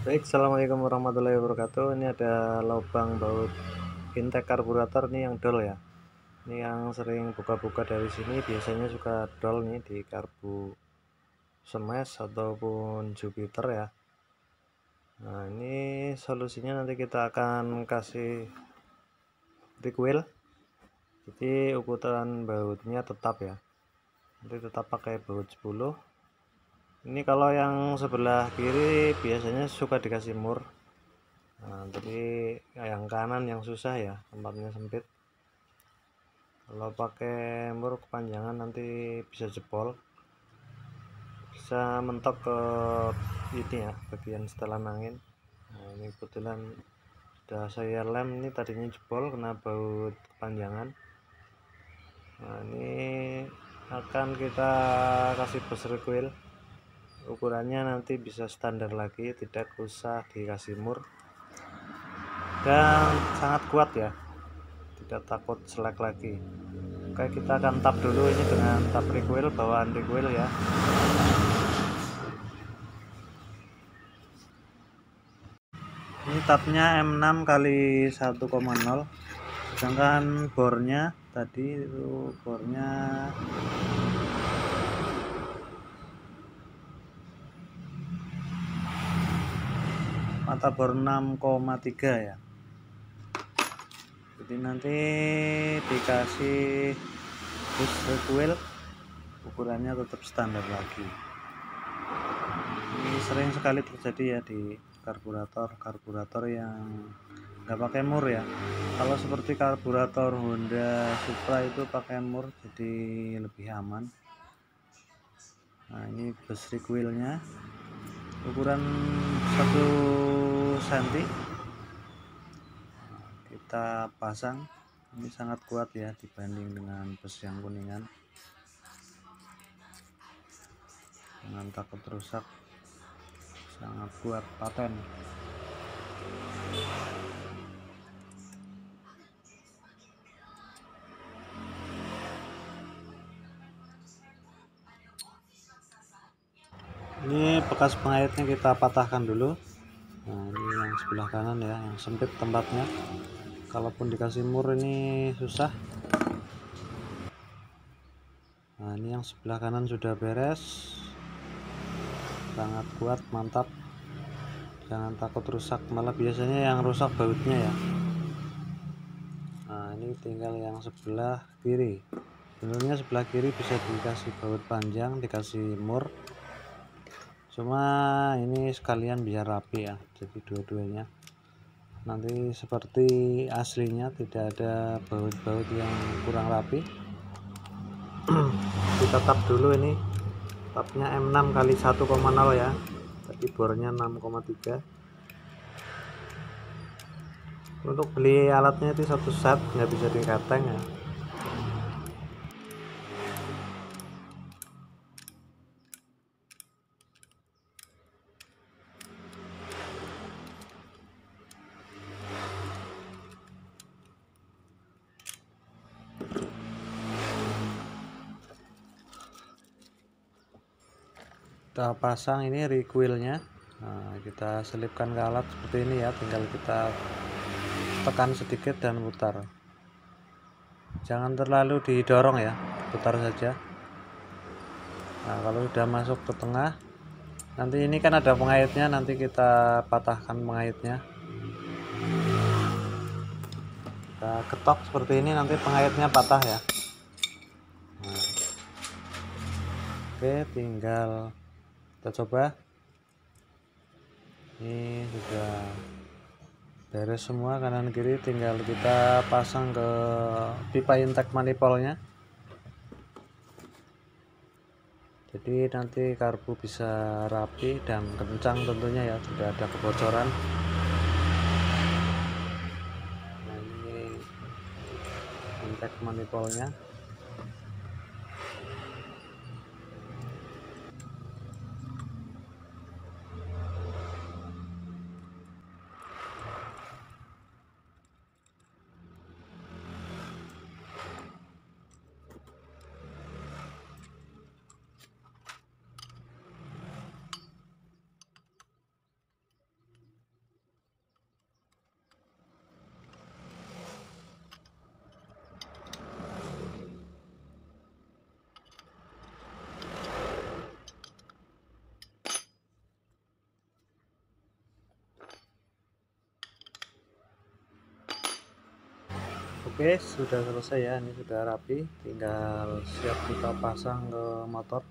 Baik, assalamualaikum warahmatullahi wabarakatuh. Ini ada lubang baut intake karburator nih yang dol ya. Ini yang sering buka-buka dari sini biasanya suka dol nih di karbu Smash ataupun Jupiter ya. Nah, ini solusinya nanti kita akan kasih recoil. Jadi ukuran bautnya tetap ya. Nanti tetap pakai baut 10. Ini kalau yang sebelah kiri biasanya suka dikasih mur. Nah, tapi yang kanan yang susah ya, tempatnya sempit. Kalau pakai mur kepanjangan nanti bisa jebol, bisa mentok ke ini ya, bagian setelan angin. Nah, ini kebetulan sudah saya lem, ini tadinya jebol kena baut kepanjangan. Nah, ini akan kita kasih bus recoil. Ukurannya nanti bisa standar lagi, tidak usah dikasih mur, dan sangat kuat ya, tidak takut selek lagi. Oke, kita akan tap dulu ini dengan tap recoil, bawaan recoil ya. Ini tapnya M6 kali 1,0, sedangkan bornya tadi itu bornya mata bor 6,3 ya. Jadi nanti dikasih bus recoil, ukurannya tetap standar lagi. Ini sering sekali terjadi ya di karburator yang nggak pakai mur ya. Kalau seperti karburator Honda Supra itu pakai mur, jadi lebih aman. Nah, ini bus recoilnya ukuran 1 cm kita pasang. Ini sangat kuat ya dibanding dengan bus yang kuningan, dengan takut rusak, sangat kuat, paten. Ini bekas pengait-nya kita patahkan dulu. Nah, ini yang sebelah kanan ya, yang sempit tempatnya, kalaupun dikasih mur ini susah. Nah, ini yang sebelah kanan sudah beres, sangat kuat, mantap, jangan takut rusak, malah biasanya yang rusak bautnya ya. Nah, ini tinggal yang sebelah kiri. Sebenarnya sebelah kiri bisa dikasih baut panjang, dikasih mur, cuma ini sekalian biar rapi ya, jadi dua-duanya nanti seperti aslinya, tidak ada baut-baut yang kurang rapi. Kita tap dulu, ini tapnya M6 kali 1,0 ya, tadi bornya 6,3. Untuk beli alatnya itu satu set, nggak bisa dikateng ya. Kita pasang ini recoilnya. Nah, kita selipkan ke alat seperti ini ya, tinggal kita tekan sedikit dan putar, jangan terlalu didorong ya, putar saja. Nah, kalau sudah masuk ke tengah, nanti ini kan ada pengaitnya, nanti kita patahkan pengaitnya, kita ketok seperti ini, nanti pengaitnya patah ya. Nah, oke, tinggal kita coba. Ini sudah beres semua kanan kiri, tinggal kita pasang ke pipa intake manifoldnya, jadi nanti karbu bisa rapi dan kencang tentunya ya, tidak ada kebocoran. Nah, ini intake manifoldnya. Oke, sudah selesai ya, ini sudah rapi, tinggal siap kita pasang ke motor.